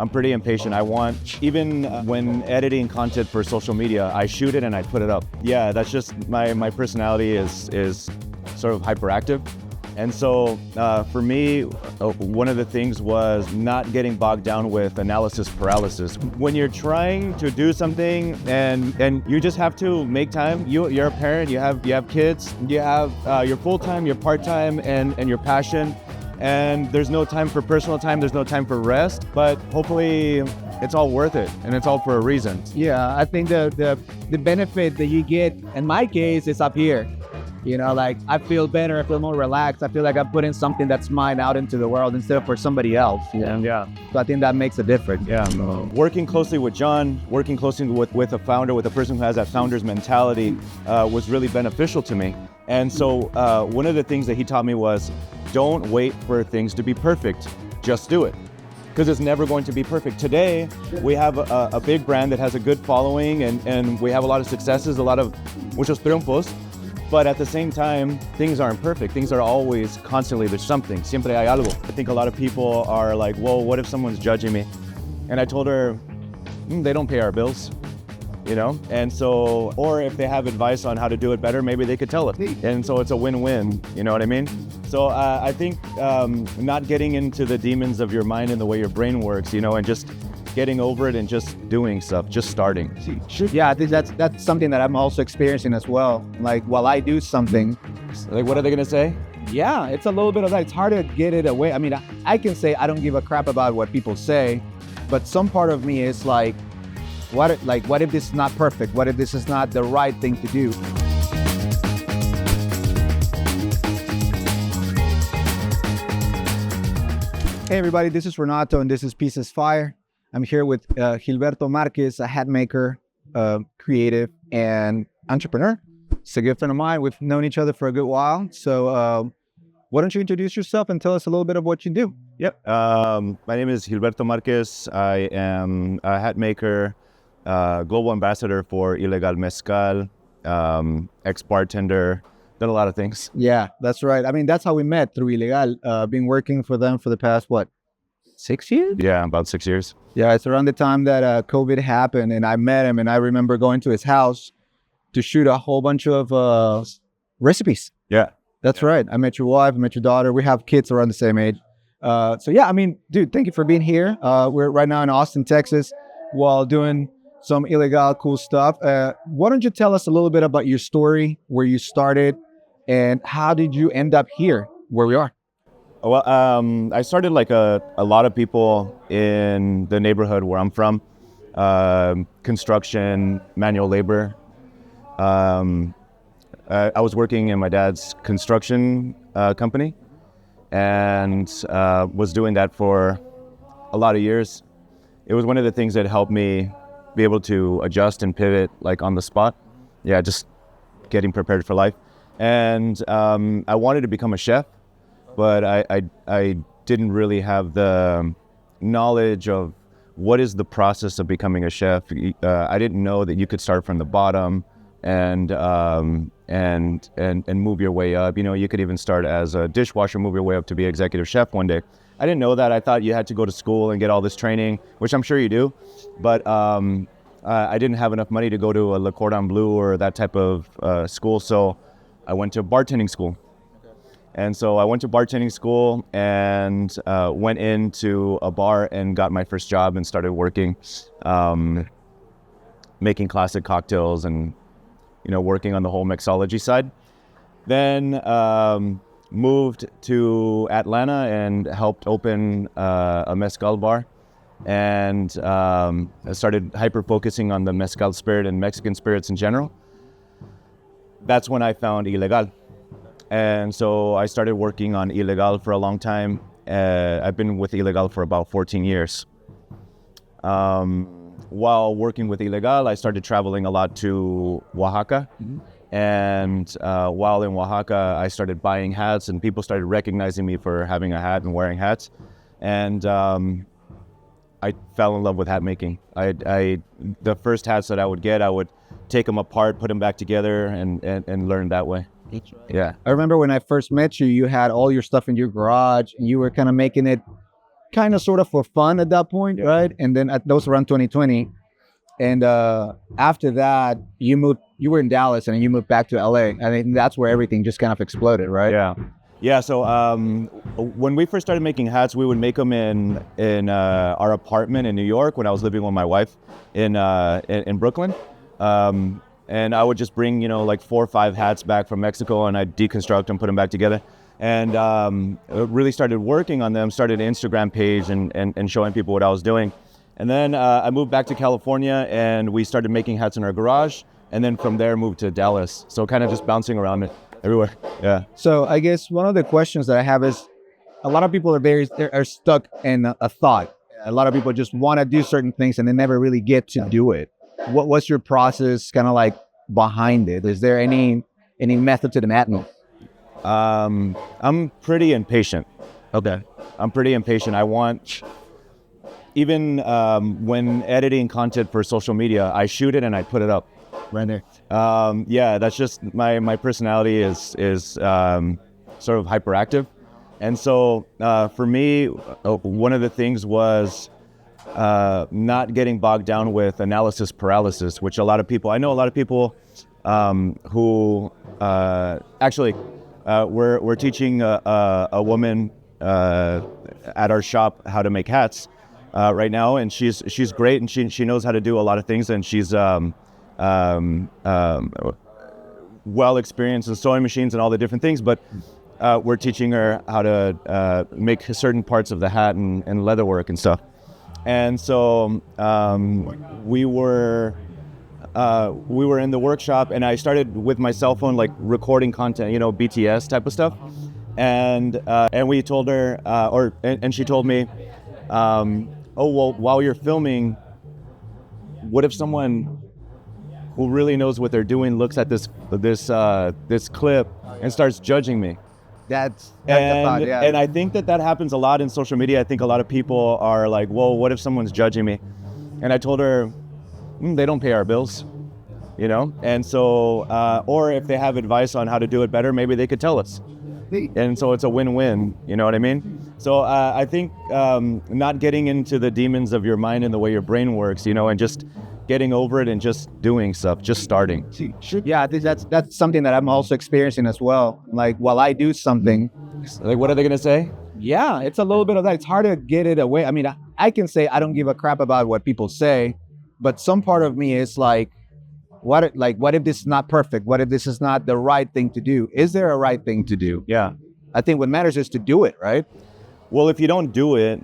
I'm pretty impatient. I want, even when editing content for social media, I shoot it and I put it up. Yeah, that's just my personality is sort of hyperactive. And so for me, one of the things was not getting bogged down with analysis paralysis. When you're trying to do something and you just have to make time, you're a parent, you have kids, you have your full-time, your part-time, and your passion. And there's no time for personal time, there's no time for rest, but hopefully it's all worth it and it's all for a reason. Yeah, I think the benefit that you get, in my case, is up here. You know, like I feel better, I feel more relaxed. I feel like I'm putting something that's mine out into the world instead of for somebody else. Yeah. So I think that makes a difference. Yeah. Working closely with John, working closely with a founder, with a person who has that founder's mentality was really beneficial to me. And so one of the things that he taught me was, don't wait for things to be perfect, just do it. Because it's never going to be perfect. Today, we have a big brand that has a good following and we have a lot of successes, a lot of muchos triunfos. But at the same time, things aren't perfect. Things are always, constantly, there's something. Siempre hay algo. I think a lot of people are like, whoa, what if someone's judging me? And I told her, they don't pay our bills, you know? And so, or if they have advice on how to do it better, maybe they could tell us. And so it's a win-win, you know what I mean? So I think not getting into the demons of your mind and the way your brain works, you know, and just getting over it and just doing stuff, just starting. Yeah, I think that's something that I'm also experiencing as well. Like while I do something, like what are they gonna say? Yeah, it's a little bit of that. It's hard to get it away. I mean, I can say I don't give a crap about what people say, but some part of me is like, what if this is not perfect? What if this is not the right thing to do? Hey everybody, this is Renato and this is Pieces Fire. I'm here with Gilberto Marquez, a hat maker, creative, and entrepreneur. He's a good friend of mine. We've known each other for a good while. So why don't you introduce yourself and tell us a little bit of what you do? Yep. My name is Gilberto Marquez. I am a hat maker, global ambassador for Ilegal Mezcal, ex-bartender, done a lot of things. Yeah, that's right. I mean, that's how we met, through Ilegal. Been working for them for the past, 6 years? Yeah, about 6 years. Yeah, it's around the time that COVID happened, and I met him, and I remember going to his house to shoot a whole bunch of recipes. Yeah. That's right. I met your wife, I met your daughter. We have kids around the same age. So yeah, I mean, dude, thank you for being here. We're right now in Austin, Texas, while doing some illegal cool stuff. Why don't you tell us a little bit about your story, where you started, and how did you end up here, where we are? Well, I started like a lot of people in the neighborhood where I'm from, construction, manual labor. I was working in my dad's construction company and was doing that for a lot of years. It was one of the things that helped me be able to adjust and pivot like on the spot. Yeah, just getting prepared for life. And I wanted to become a chef, but I didn't really have the knowledge of what is the process of becoming a chef. I didn't know that you could start from the bottom and move your way up. You know, you could even start as a dishwasher, move your way up to be executive chef one day. I didn't know that. I thought you had to go to school and get all this training, which I'm sure you do, but I didn't have enough money to go to a Le Cordon Bleu or that type of school, so I went to bartending school. And so I went to bartending school and went into a bar and got my first job and started working, making classic cocktails and, you know, working on the whole mixology side. Then moved to Atlanta and helped open a mezcal bar. And I started hyper-focusing on the mezcal spirit and Mexican spirits in general. That's when I found Ilegal. And so I started working on Ilegal for a long time. I've been with Ilegal for about 14 years. While working with Ilegal, I started traveling a lot to Oaxaca. Mm-hmm. And while in Oaxaca, I started buying hats and people started recognizing me for having a hat and wearing hats. And I fell in love with hat making. The first hats that I would get, I would take them apart, put them back together and learn that way. Yeah. I remember when I first met you, you had all your stuff in your garage and you were kind of making it kind of sort of for fun at that point, right? And then that was around 2020. And after that, you were in Dallas and you moved back to LA. I think that's where everything just kind of exploded, right? Yeah. Yeah, so when we first started making hats, we would make them in our apartment in New York when I was living with my wife in Brooklyn. And I would just bring, like 4 or 5 hats back from Mexico, and I'd deconstruct them, put them back together. And really started working on them, started an Instagram page and showing people what I was doing. And then I moved back to California, and we started making hats in our garage. And then from there, moved to Dallas. So kind of just bouncing around everywhere. Yeah. So I guess one of the questions that I have is, a lot of people are stuck in a thought. A lot of people just want to do certain things and they never really get to do it. What's your process kind of like behind it? Is there any method to the madness? I'm pretty impatient. Okay. I'm pretty impatient. I want, even when editing content for social media, I shoot it and I put it up. Right there. Yeah, that's just my personality is sort of hyperactive. And so for me, one of the things was not getting bogged down with analysis paralysis, which I know a lot of people who actually we're teaching a woman at our shop how to make hats right now, and she's great, and she knows how to do a lot of things, and she's well experienced in sewing machines and all the different things, but we're teaching her how to make certain parts of the hat and leatherwork and stuff. And so we were in the workshop, and I started with my cell phone, like recording content, BTS type of stuff. And we told her, and she told me, oh, well, while you're filming, what if someone who really knows what they're doing looks at this clip and starts judging me? That's the thought, yeah. And I think that happens a lot in social media. I think a lot of people are like, whoa, what if someone's judging me? And I told her, they don't pay our bills, And so, or if they have advice on how to do it better, maybe they could tell us. And so it's a win-win, you know what I mean? So I think not getting into the demons of your mind and the way your brain works, and just getting over it and just doing stuff, just starting. Yeah, I think that's something that I'm also experiencing as well. Like, while I do something, like, what are they gonna say? Yeah, it's a little bit of that. It's hard to get it away. I mean, I can say I don't give a crap about what people say, but some part of me is like, what if this is not perfect? What if this is not the right thing to do? Is there a right thing to do? Yeah. I think what matters is to do it, right? Well, if you don't do it,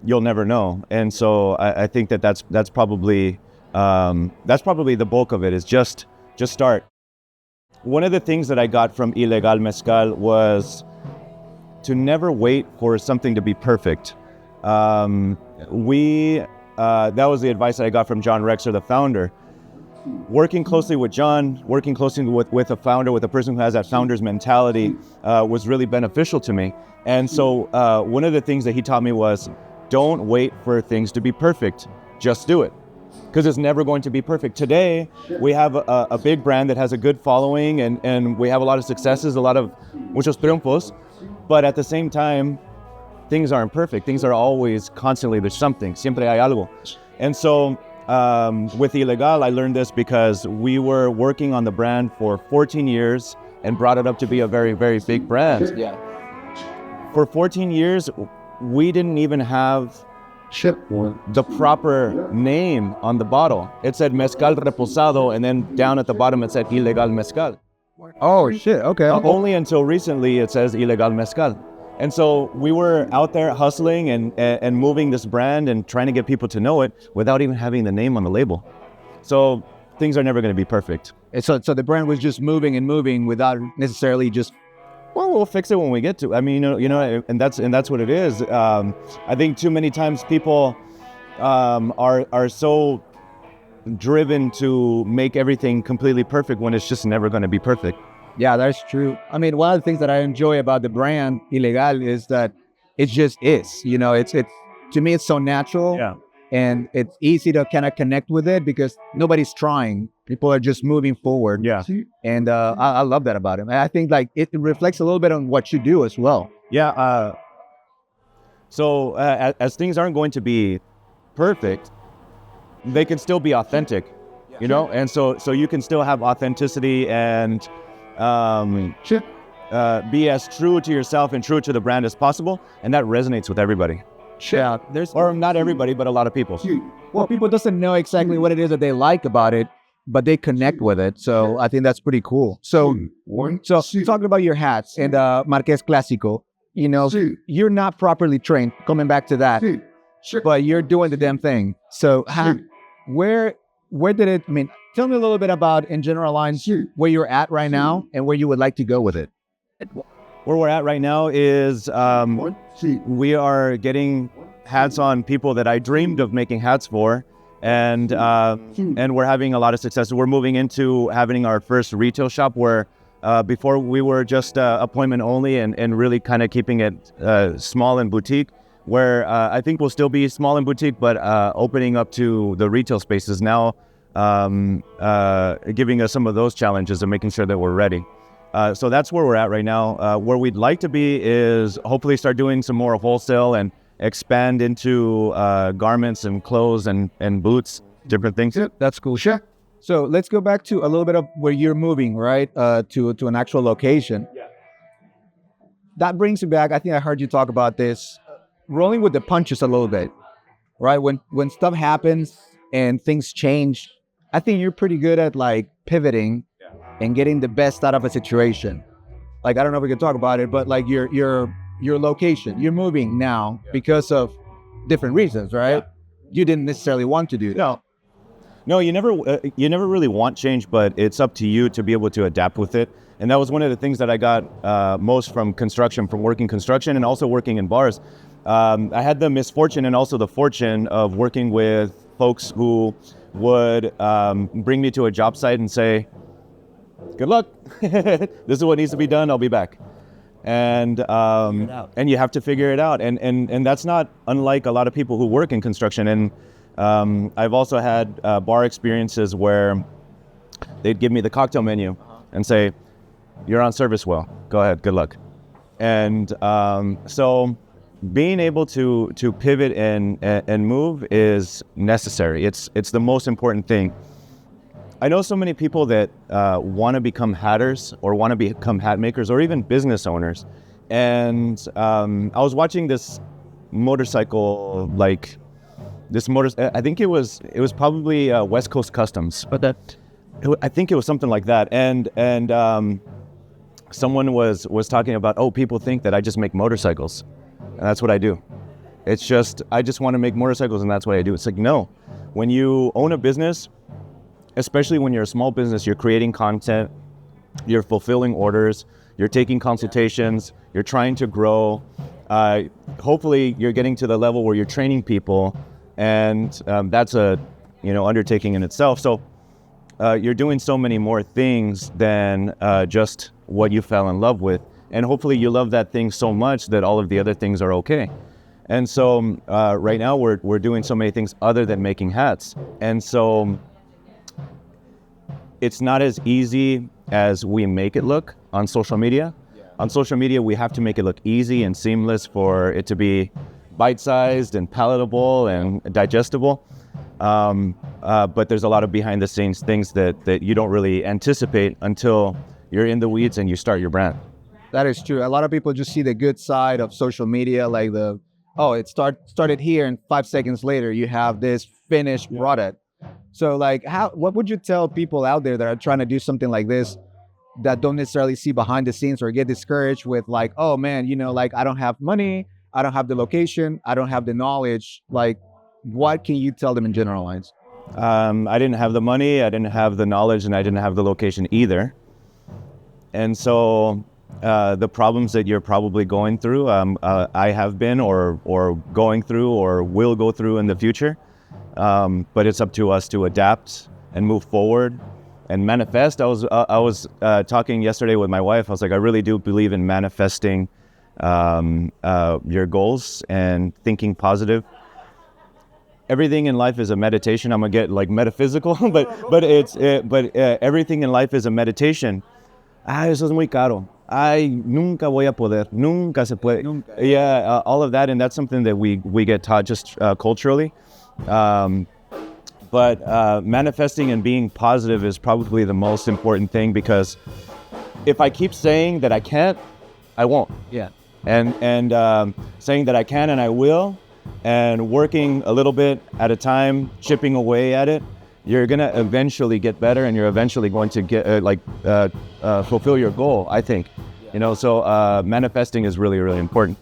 you'll never know. And so I think that's probably the bulk of it, is just start. One of the things that I got from Ilegal Mezcal was to never wait for something to be perfect. That was the advice that I got from John Rexer, the founder. Working closely with John, working closely with a founder, with a person who has that founder's mentality, was really beneficial to me. And so one of the things that he taught me was, don't wait for things to be perfect, just do it. Because it's never going to be perfect. Today, we have a big brand that has a good following, and we have a lot of successes, a lot of muchos triunfos, but at the same time, things aren't perfect. Things are always, constantly, there's something, siempre hay algo. And so with Ilegal, I learned this because we were working on the brand for 14 years and brought it up to be a very, very big brand. Yeah. For 14 years, we didn't even have the proper name on the bottle. It said Mezcal Reposado, and then down at the bottom it said Ilegal Mezcal. Oh, shit, okay. Only until recently it says Ilegal Mezcal. And so we were out there hustling and moving this brand and trying to get people to know it without even having the name on the label. So things are never going to be perfect. So the brand was just moving and moving without necessarily just... Well, we'll fix it when we get to. I mean, and that's what it is. I think too many times people are so driven to make everything completely perfect when it's just never going to be perfect. Yeah, that's true. I mean, one of the things that I enjoy about the brand Ilegal is that it just is. It's to me, it's so natural. Yeah. And it's easy to kind of connect with it because nobody's trying. People are just moving forward. Yeah. And I love that about him. And I think like it reflects a little bit on what you do as well. Yeah. So as things aren't going to be perfect, they can still be authentic, you know? And so you can still have authenticity and be as true to yourself and true to the brand as possible. And that resonates with everybody. Yeah, Or not everybody, but a lot of people. well, people doesn't know exactly what it is that they like about it, but they connect with it. So I think that's pretty cool. So talking about your hats and Marquez Clásico, you know, you're not properly trained. Coming back to that, but you're doing the damn thing. So where did it? I mean, tell me a little bit about, in general lines, where you're at right now and where you would like to go with it. Where we're at right now is we are getting hats on people that I dreamed of making hats for, and we're having a lot of success. We're moving into having our first retail shop where before we were just appointment only and really kind of keeping it small and boutique, where I think we'll still be small and boutique, but opening up to the retail spaces now, giving us some of those challenges and making sure that we're ready. So that's where we're at right now. Where we'd like to be is hopefully start doing some more wholesale and expand into garments and clothes and boots, different things. Yeah, that's cool. Sure. So let's go back to a little bit of where you're moving, right? To an actual location. Yeah. That brings me back. I think I heard you talk about this, rolling with the punches a little bit, right? When stuff happens and things change, I think you're pretty good at like pivoting and getting the best out of a situation. Like, I don't know if we can talk about it, but like your location, you're moving now because of different reasons, right? Yeah. You didn't necessarily want to do that. No, you never really want change, but it's up to you to be able to adapt with it. And that was one of the things that I got most from construction, from working construction and also working in bars. I had the misfortune and also the fortune of working with folks who would bring me to a job site and say, good luck. This is what needs to be done. I'll be back. And you have to figure it out. And that's not unlike a lot of people who work in construction. And I've also had bar experiences where they'd give me the cocktail menu and say, you're on service well. Go ahead. Good luck. And so being able to pivot and move is necessary. It's the most important thing. I know so many people that want to become hatters or want to become hat makers or even business owners. And I was watching this motorcycle, I think it was probably West Coast Customs. But I think it was something like that. And someone was talking about, people think that I just make motorcycles. And that's what I do. It's just, I just want to make motorcycles and that's what I do. It's like, no, when you own a business, especially when you're a small business, you're creating content, you're fulfilling orders, you're taking consultations, you're trying to grow. Hopefully you're getting to the level where you're training people, and that's a undertaking in itself. So you're doing so many more things than just what you fell in love with. And hopefully you love that thing so much that all of the other things are okay. And so right now we're doing so many things other than making hats. And so it's not as easy as we make it look on social media. Yeah. On social media, we have to make it look easy and seamless for it to be bite-sized and palatable and digestible. But there's a lot of behind-the-scenes things that you don't really anticipate until you're in the weeds and you start your brand. That is true. A lot of people just see the good side of social media, like it started here and 5 seconds later you have this finished product. So like, what would you tell people out there that are trying to do something like this that don't necessarily see behind the scenes or get discouraged with like, oh man, I don't have money, I don't have the location, I don't have the knowledge. Like, what can you tell them in general lines? I didn't have the money, I didn't have the knowledge, and I didn't have the location either. And so the problems that you're probably going through, I have been or going through or will go through in the future. But it's up to us to adapt and move forward and manifest. I was talking yesterday with my wife. I was like, I really do believe in manifesting your goals and thinking positive. Everything in life is a meditation. I'm gonna get like metaphysical, but everything in life is a meditation. Eso es muy caro. ay, nunca voy a poder, nunca se puede. Nunca. Yeah, all of that, and that's something that we get taught just culturally. But manifesting and being positive is probably the most important thing, because if I keep saying that I can't, I won't. Yeah. And saying that I can and I will, and working a little bit at a time, chipping away at it, you're gonna eventually get better, and you're eventually going to get fulfill your goal, I think. You know, so manifesting is really, really important.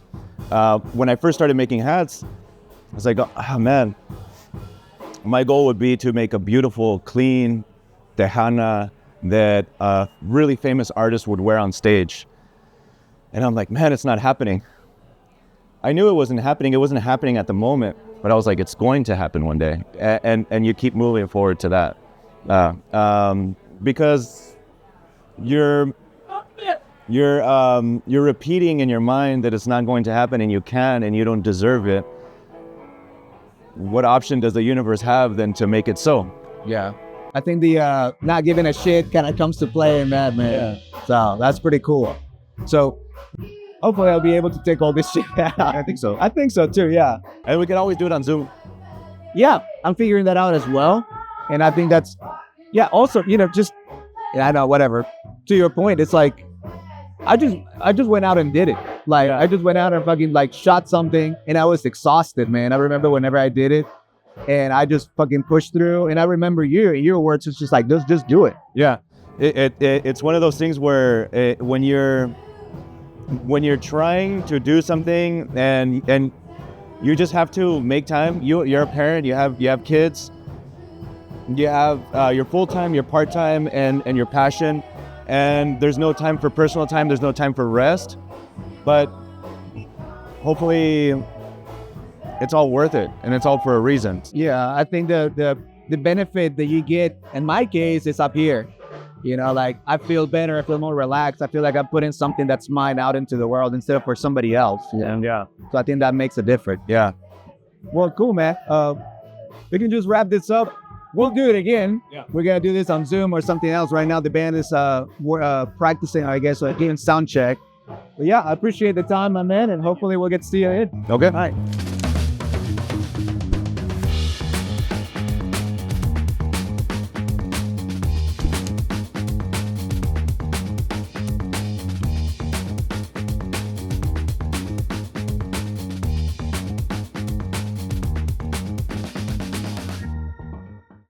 When I first started making hats, I was like, oh man, my goal would be to make a beautiful, clean tejana that a really famous artist would wear on stage. And I'm like, man, it's not happening. I knew it wasn't happening. It wasn't happening at the moment, but I was like, it's going to happen one day. And you keep moving forward to that. Because you're repeating in your mind that it's not going to happen, and you can, and you don't deserve it. What option does the universe have then to make it so? Yeah. I think the not giving a shit kind of comes to play in that, man. Yeah. So that's pretty cool. So hopefully I'll be able to take all this shit out. I think so. I think so too, yeah. And we can always do it on Zoom. Yeah, I'm figuring that out as well. And I think that's, yeah, also, you know, just, I know, whatever. To your point, it's like, I just went out and did it. Like, I just went out and fucking like shot something, and I was exhausted, man. I remember whenever I did it, and I just fucking pushed through. And I remember your words, it's just like, just do it. Yeah, it's one of those things where when you're trying to do something, and you just have to make time. You're a parent. You have kids. You have your full time, your part time, and your passion. And there's no time for personal time. There's no time for rest. But hopefully, it's all worth it, and it's all for a reason. Yeah, I think the benefit that you get, in my case, is up here. You know, like, I feel better. I feel more relaxed. I feel like I'm putting something that's mine out into the world instead of for somebody else. Yeah. So I think that makes a difference. Yeah. Well, cool, man. We can just wrap this up. We'll do it again. Yeah. We're gonna do this on Zoom or something else. Right now, the band is practicing, I guess, doing sound check. But yeah, I appreciate the time, my man, and hopefully we'll get to see you in. Okay. All right.